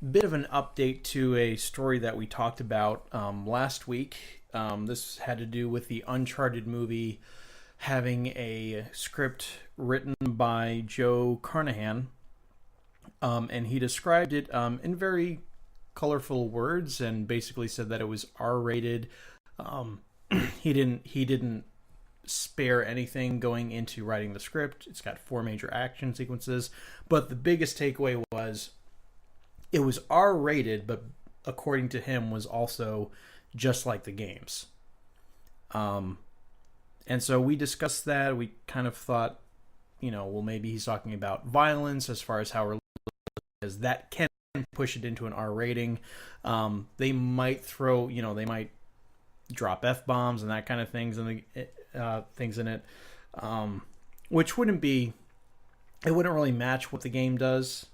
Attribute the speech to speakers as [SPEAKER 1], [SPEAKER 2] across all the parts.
[SPEAKER 1] bit of an update to a story that we talked about last week. This had to do with the Uncharted movie having a script written by Joe Carnahan, and he described it in very colorful words and basically said that it was R-rated. Um, he didn't spare anything going into writing the script. It's got four major action sequences, but the biggest takeaway was it was R-rated, but according to him was also just like the games. Um, and so we discussed that. We kind of thought, well, maybe he's talking about violence as far as how as that can push it into an R rating. They might they might drop F bombs and that kind of things in things in it, which it wouldn't really match what the game does,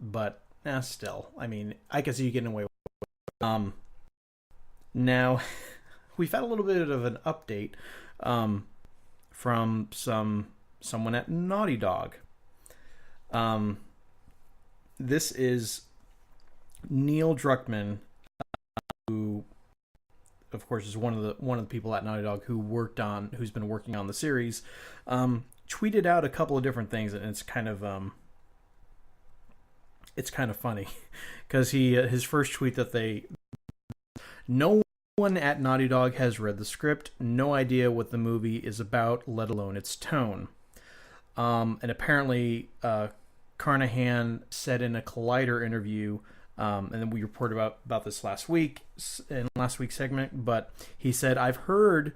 [SPEAKER 1] but still, I mean, I can see you getting away with it. Now, we've had a little bit of an update from someone at Naughty Dog. This is Neil Druckmann, who, of course, is one of the people at Naughty Dog who's been working on the series. Tweeted out a couple of different things, and it's kind of funny because his first tweet no one at Naughty Dog has read the script, no idea what the movie is about, let alone its tone. And apparently, Carnahan said in a Collider interview, and then we reported about this last week in last week's segment, but he said, I've heard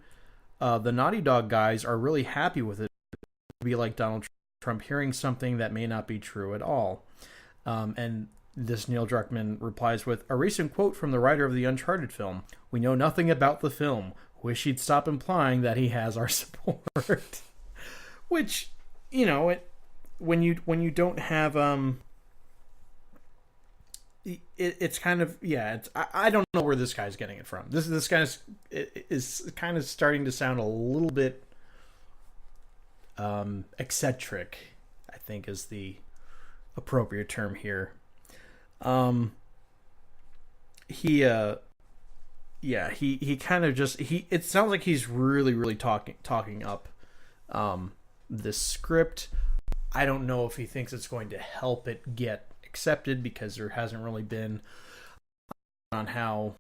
[SPEAKER 1] the Naughty Dog guys are really happy with it. It'd be like Donald Trump hearing something that may not be true at all. And this Neil Druckmann replies with a recent quote from the writer of the Uncharted film. We know nothing about the film. Wish he'd stop implying that he has our support. Which, when you don't have it's kind of I don't know where this guy's getting it from. This guy's is kind of starting to sound a little bit eccentric, I think is the appropriate term here. He kind of just it sounds like he's really talking up this script. I don't know if he thinks it's going to help it get accepted because there hasn't really been on how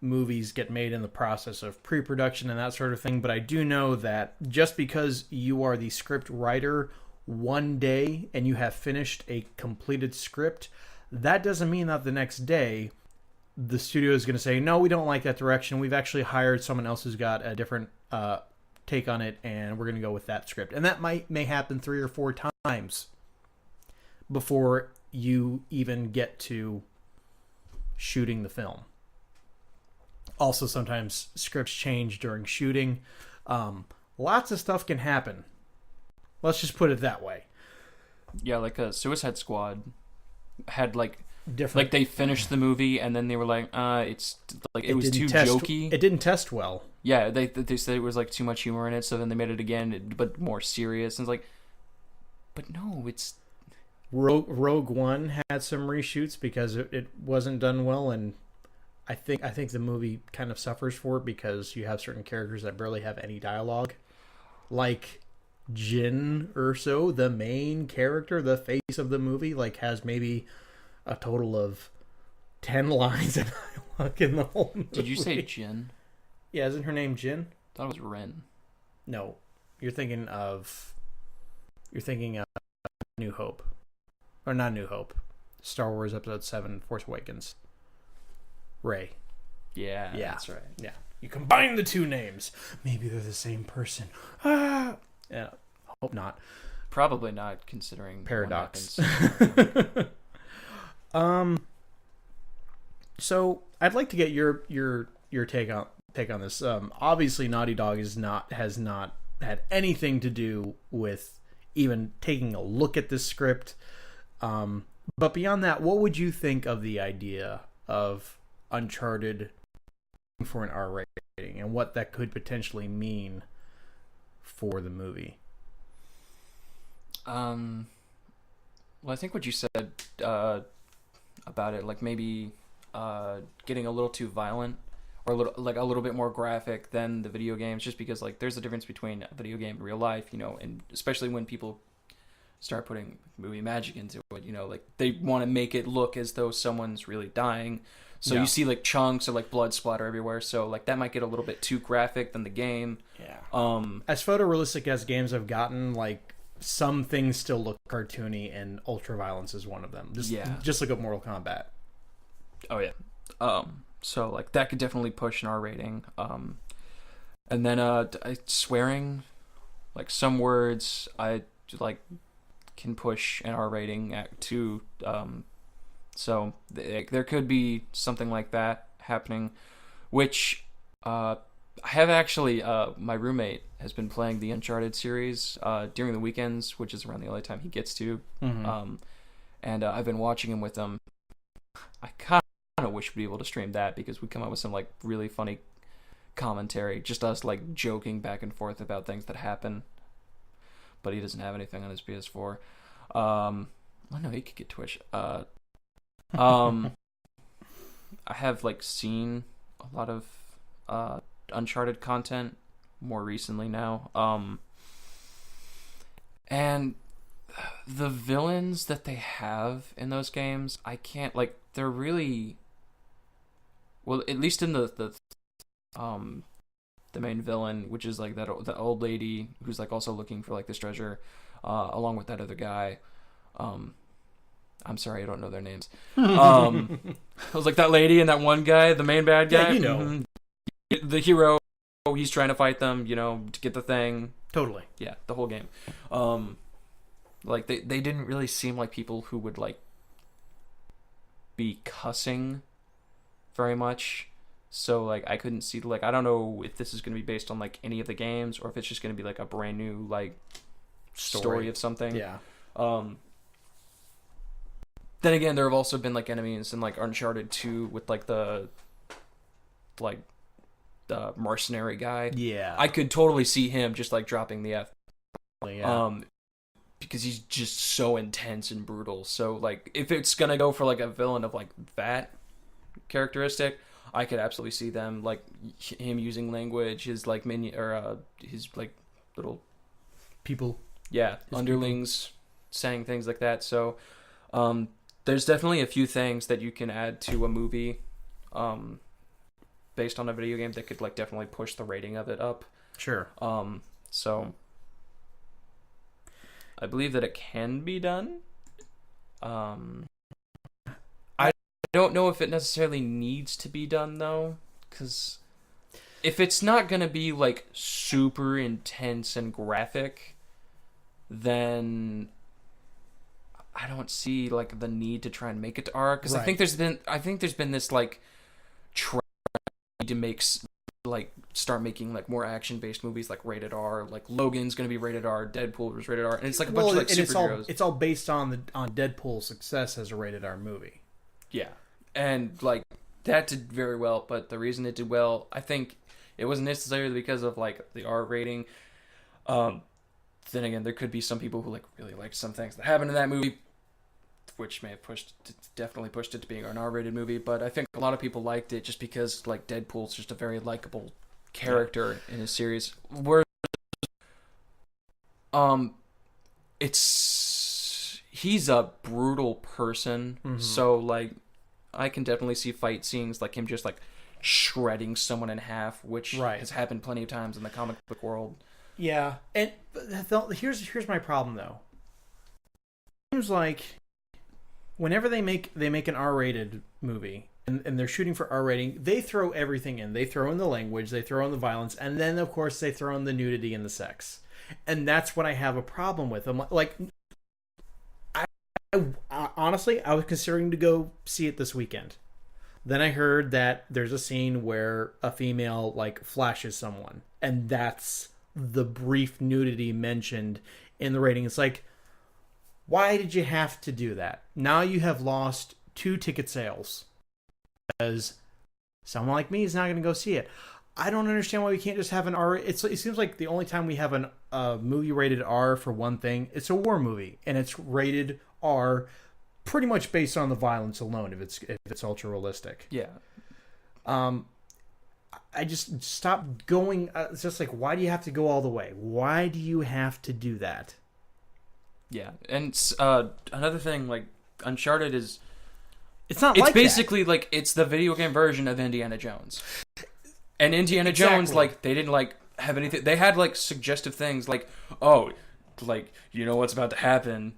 [SPEAKER 1] movies get made in the process of pre-production and that sort of thing. But I do know that just because you are the script writer one day and you have finished a completed script, that doesn't mean that the next day the studio is going to say, no, we don't like that direction. We've actually hired someone else who's got a different take on it, and we're going to go with that script. And that may happen 3 or 4 times before you even get to shooting the film. Also, sometimes scripts change during shooting. Lots of stuff can happen. Let's just put it that way.
[SPEAKER 2] Yeah, like a Suicide Squad had
[SPEAKER 1] different.
[SPEAKER 2] Like they finished the movie and then they were like, it's like it was too jokey.
[SPEAKER 1] It didn't test well.
[SPEAKER 2] Yeah, they said it was like too much humor in it, so then they made it again, but more serious. And it's like, but no, it's
[SPEAKER 1] Rogue One had some reshoots because it wasn't done well, and I think the movie kind of suffers for it because you have certain characters that barely have any dialogue, like Jyn Erso, the main character, the face of the movie, has maybe a total of 10 lines of dialogue in the whole movie.
[SPEAKER 2] Did you say Jyn?
[SPEAKER 1] Yeah, isn't her name Jyn?
[SPEAKER 2] I thought it was Ren.
[SPEAKER 1] No, you're thinking of New Hope, or not New Hope, Star Wars Episode 7, Force Awakens. Rey.
[SPEAKER 2] Yeah, that's right.
[SPEAKER 1] Yeah, you combine the two names. Maybe they're the same person. Yeah, hope not.
[SPEAKER 2] Probably not, considering
[SPEAKER 1] paradox. So I'd like to get your take on this. Obviously, Naughty Dog has not had anything to do with even taking a look at this script. But beyond that, what would you think of the idea of Uncharted for an R rating and what that could potentially mean for the movie?
[SPEAKER 2] Well, I think what you said about it, like maybe getting a little too violent or a little bit more graphic than the video games, just because like there's a difference between a video game and real life, and especially when people start putting movie magic into it, like they want to make it look as though someone's really dying. So you see like chunks or like blood splatter everywhere. So like that might get a little bit too graphic than the game.
[SPEAKER 1] Yeah. As photorealistic as games have gotten, like some things still look cartoony, and ultraviolence is one of them. Just look at Mortal Kombat.
[SPEAKER 2] Oh yeah. So like that could definitely push an R rating. And then swearing, like some words I like can push an R rating to. So there could be something like that happening, which I have actually. My roommate has been playing the Uncharted series during the weekends, which is around the only time he gets to.
[SPEAKER 1] Mm-hmm.
[SPEAKER 2] And I've been watching him with them. I kind of wish we'd be able to stream that, because we come up with some like really funny commentary, just us like joking back and forth about things that happen. But he doesn't have anything on his PS4. I know he could get Twitch. I have like seen a lot of Uncharted content more recently now. And the villains that they have in those games, I can't like. They're really well, at least in the main villain, which is like the old lady who's like also looking for like this treasure, along with that other guy. I'm sorry, I don't know their names. I was like that lady and that one guy, the main bad guy.
[SPEAKER 1] Yeah,
[SPEAKER 2] Mm-hmm. The hero, he's trying to fight them, to get the thing.
[SPEAKER 1] Totally.
[SPEAKER 2] Yeah, the whole game. Like they didn't really seem like people who would like be cussing very much. So like I couldn't see, like I don't know if this is going to be based on like any of the games, or if it's just going to be like a brand new like story of something.
[SPEAKER 1] Yeah.
[SPEAKER 2] Then again, there have also been like enemies in like Uncharted 2 with like the mercenary guy.
[SPEAKER 1] Yeah.
[SPEAKER 2] I could totally see him just like dropping the F.
[SPEAKER 1] Yeah.
[SPEAKER 2] Because he's just so intense and brutal. So like if it's gonna go for like a villain of like that characteristic, I could absolutely see them like him using language, his like minion or his like little
[SPEAKER 1] people.
[SPEAKER 2] Yeah, his underlings people saying things like that. So there's definitely a few things that you can add to a movie based on a video game that could like definitely push the rating of it up.
[SPEAKER 1] Sure.
[SPEAKER 2] So I believe that it can be done. I don't know if it necessarily needs to be done though, because if it's not gonna be like super intense and graphic, then I don't see like the need to try and make it to R, because right. I think there's been this like trend to start making like more action based movies like rated R. Like Logan's gonna be rated R, Deadpool was rated R, and it's like a bunch of like superheroes.
[SPEAKER 1] It's all based on Deadpool's success as a rated R movie.
[SPEAKER 2] Yeah, and like that did very well, but the reason it did well, I think it wasn't necessarily because of like the R rating. Then again, there could be some people who like really liked some things that happened in that movie, which may have definitely pushed it to being an R-rated movie. But I think a lot of people liked it just because like Deadpool's just a very likable character in his series. Where he's a brutal person, so like I can definitely see fight scenes like him just like shredding someone in half, which has happened plenty of times in the comic book world.
[SPEAKER 1] Yeah, and here's my problem though. It seems like whenever they make an R-rated movie and they're shooting for R rating, they throw everything in. They throw in the language, they throw in the violence, and then of course they throw in the nudity and the sex. And that's what I have a problem with. I'm like, I honestly, I was considering to go see it this weekend. Then I heard that there's a scene where a female like flashes someone, and that's the brief nudity mentioned in the rating. It's like, why did you have to do that? Now you have lost 2 ticket sales because someone like me is not going to go see it. I don't understand why we can't just have an R. It seems like the only time we have a movie rated R for one thing, it's a war movie, and it's rated R pretty much based on the violence alone. If it's ultra realistic,
[SPEAKER 2] Yeah.
[SPEAKER 1] I just stopped going. It's just like, why do you have to go all the way? Why do you have to do that?
[SPEAKER 2] Yeah, and another thing, like Uncharted is.
[SPEAKER 1] It's not.
[SPEAKER 2] It's
[SPEAKER 1] like
[SPEAKER 2] basically like it's the video game version of Indiana Jones. And Indiana Jones, like they didn't like have anything. They had like suggestive things, like like you know what's about to happen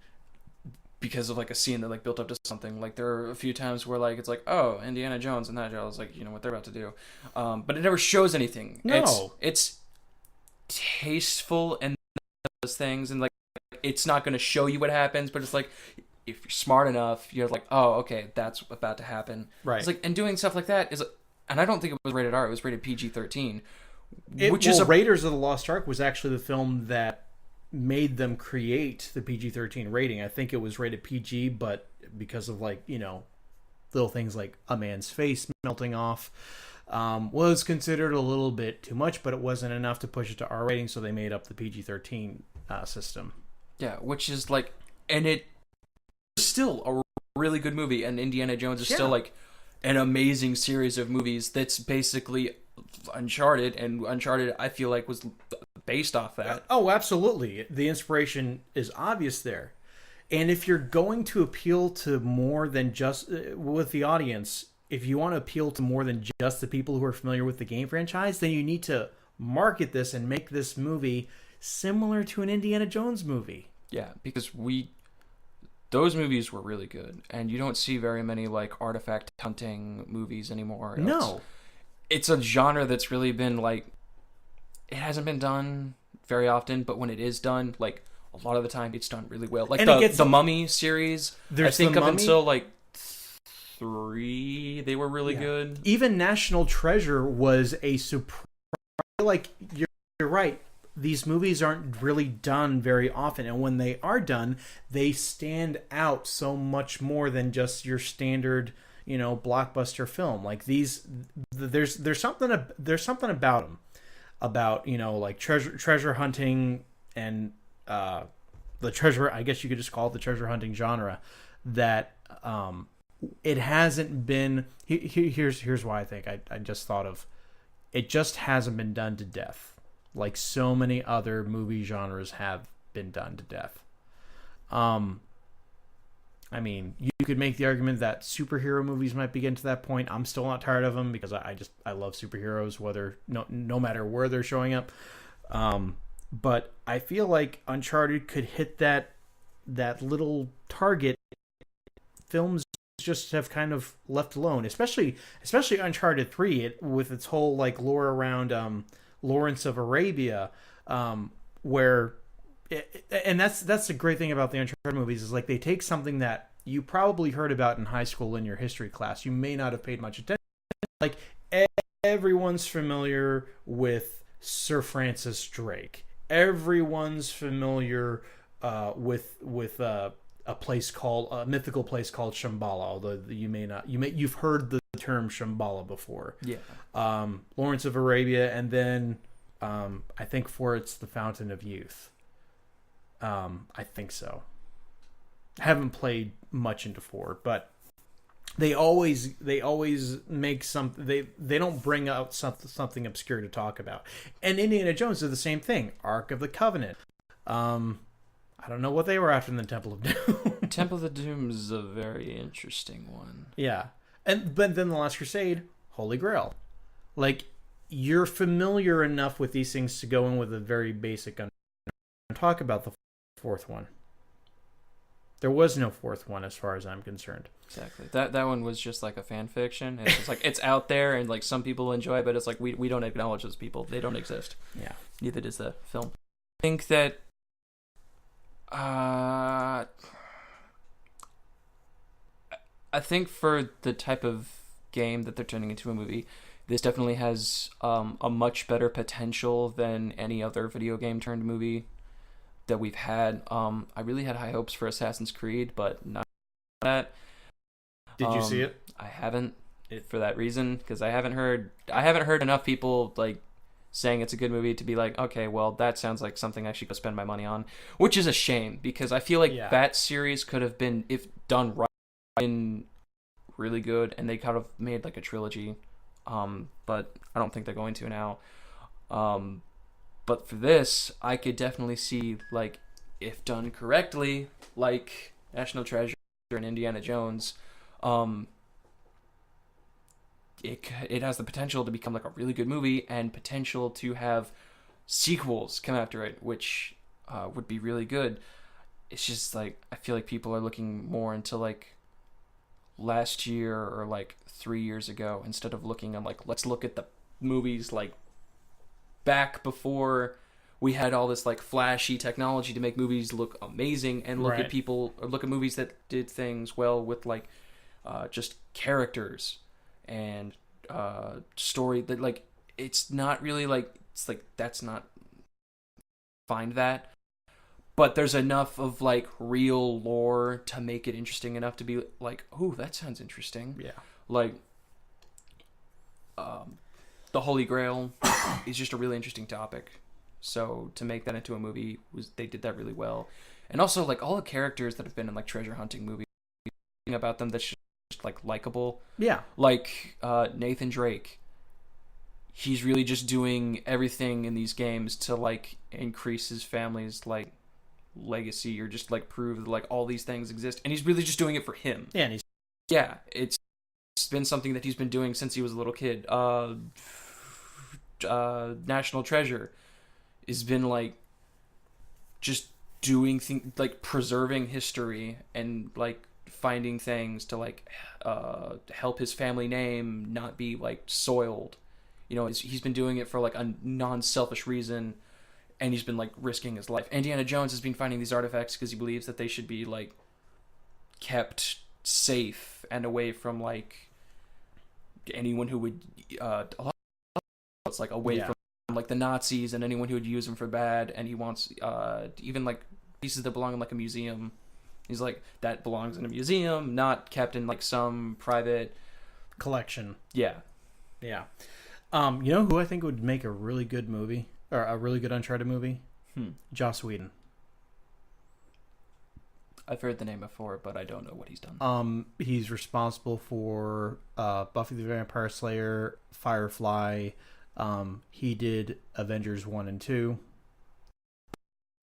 [SPEAKER 2] because of like a scene that like built up to something. Like there are a few times where like it's like, oh, Indiana Jones and that was like, you know what they're about to do, but it never shows anything.
[SPEAKER 1] No,
[SPEAKER 2] it's tasteful and those things, and like it's not going to show you what happens, but it's like. If you're smart enough, you're like, oh, okay, that's about to happen.
[SPEAKER 1] Right.
[SPEAKER 2] It's like, and doing stuff like that is, and I don't think it was rated R. It was rated PG-13.
[SPEAKER 1] Raiders of the Lost Ark was actually the film that made them create the PG-13 rating. I think it was rated PG, but because of like, you know, little things like a man's face melting off, was considered a little bit too much, but it wasn't enough to push it to R rating, so they made up the PG-13 system.
[SPEAKER 2] Yeah, which is like, and it. Still a really good movie, and Indiana Jones is still like an amazing series of movies that's basically Uncharted, and Uncharted I feel like was based off that.
[SPEAKER 1] Oh, absolutely. The inspiration is obvious there. And if you're going to appeal to more than just with the audience, if you want to appeal to more than just the people who are familiar with the game franchise, then you need to market this and make this movie similar to an Indiana Jones movie.
[SPEAKER 2] Yeah, because those movies were really good, and you don't see very many like artifact hunting movies anymore.
[SPEAKER 1] No.
[SPEAKER 2] It's a genre that's really been like, it hasn't been done very often, but when it is done, like a lot of the time it's done really well. Like the Mummy series, I think up until like 3, they were really good.
[SPEAKER 1] Even National Treasure was a surprise. Like, you're right. These movies aren't really done very often, and when they are done, they stand out so much more than just your standard, you know, blockbuster film. Like these, there's something about them, about, you know, like treasure hunting and the treasure. I guess you could just call it the treasure hunting genre. That it hasn't been. Here's why I think I just thought of it. Just hasn't been done to death. Like so many other movie genres have been done to death. I mean, you could make the argument that superhero movies might be getting to that point. I'm still not tired of them because I love superheroes, whether no matter where they're showing up. But I feel like Uncharted could hit that little target. Films just have kind of left alone, especially Uncharted 3, with its whole like lore around Lawrence of Arabia, where and that's the great thing about the Uncharted movies is like they take something that you probably heard about in high school in your history class. You may not have paid much attention. Like everyone's familiar with Sir Francis Drake. Everyone's familiar with a mythical place called Shambhala, although you've heard the term Shambhala before. Yeah. Lawrence of Arabia, and then I think it's the Fountain of Youth. I think so. I haven't played much into 4, but they always make something. They don't bring out something obscure to talk about. And Indiana Jones is the same thing. Ark of the Covenant. I don't know what they were after in the Temple of Doom.
[SPEAKER 2] Temple of the Doom is a very interesting one.
[SPEAKER 1] Yeah. But then The Last Crusade, Holy Grail. Like, you're familiar enough with these things to go in with a very basic talk about the 4th one. There was no 4th one as far as I'm concerned.
[SPEAKER 2] Exactly. That one was just like a fan fiction. It's just like, it's out there and like some people enjoy it, but it's like we don't acknowledge those people. They don't exist.
[SPEAKER 1] Yeah.
[SPEAKER 2] Neither does the film. I think that I think for the type of game that they're turning into a movie, this definitely has a much better potential than any other video game turned movie that we've had. I really had high hopes for Assassin's Creed, but not that.
[SPEAKER 1] Did you see it?
[SPEAKER 2] I haven't, for that reason, because I haven't heard enough people like saying it's a good movie to be like, okay, well, that sounds like something I should go spend my money on, which is a shame because I feel like that series could have been, if done right, been really good, and they kind of made like a trilogy, but I don't think they're going to now. But for this, I could definitely see, like, if done correctly, like National Treasure and Indiana Jones, it has the potential to become like a really good movie, and potential to have sequels come after it, which would be really good. It's just like I feel like people are looking more into like last year or like 3 years ago, instead of looking at like, let's look at the movies like back before we had all this like flashy technology to make movies look amazing, and look
[SPEAKER 1] Right.
[SPEAKER 2] at people, or look at movies that did things well with like just characters and story that like, it's not really like, it's like that's not find that, but there's enough of like real lore to make it interesting enough to be like, oh, that sounds interesting.
[SPEAKER 1] Yeah.
[SPEAKER 2] Like the Holy Grail is just a really interesting topic, so to make that into a movie, they did that really well. And also like all the characters that have been in like treasure hunting movies, about them that's just like likable.
[SPEAKER 1] Yeah.
[SPEAKER 2] Like Nathan Drake, he's really just doing everything in these games to like increase his family's like legacy, or just like prove that like all these things exist, and he's really just doing it for him.
[SPEAKER 1] Yeah, and he's
[SPEAKER 2] Yeah, it's been something that he's been doing since he was a little kid. National Treasure has been like just doing things, like preserving history and like finding things to like help his family name not be like soiled. You know, he's been doing it for like a non-selfish reason, and he's been like risking his life. Indiana Jones has been finding these artifacts because he believes that they should be like kept safe and away from like anyone who would it's like away from like the Nazis and anyone who would use them for bad. And he wants even like pieces that belong in like a museum. He's like, that belongs in a museum, not kept in like some private
[SPEAKER 1] collection.
[SPEAKER 2] Yeah.
[SPEAKER 1] Yeah. You know who I think would make a really good movie, or a really good Uncharted movie? Joss Whedon.
[SPEAKER 2] I've heard the name before, but I don't know what he's done.
[SPEAKER 1] He's responsible for Buffy the Vampire Slayer, Firefly. He did Avengers 1 and 2.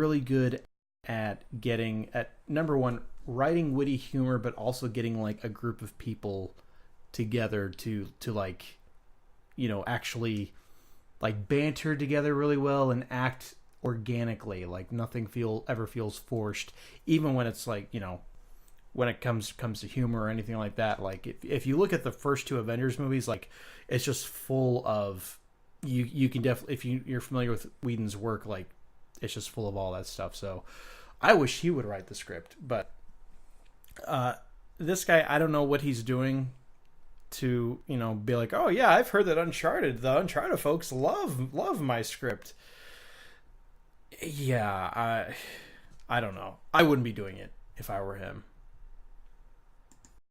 [SPEAKER 1] Really good at getting, at number one, writing witty humor, but also getting like a group of people together to like, you know, actually like banter together really well and act organically. Like nothing ever feels forced, even when it's like, you know, when it comes to humor or anything like that. Like if you look at the first two Avengers movies, like it's just full of, you can definitely, if you're familiar with Whedon's work, like it's just full of all that stuff. So I wish he would write the script, but this guy, I don't know what he's doing to, you know, be like, oh yeah, I've heard that the Uncharted folks love my script. Yeah, I don't know. I wouldn't be doing it if I were him.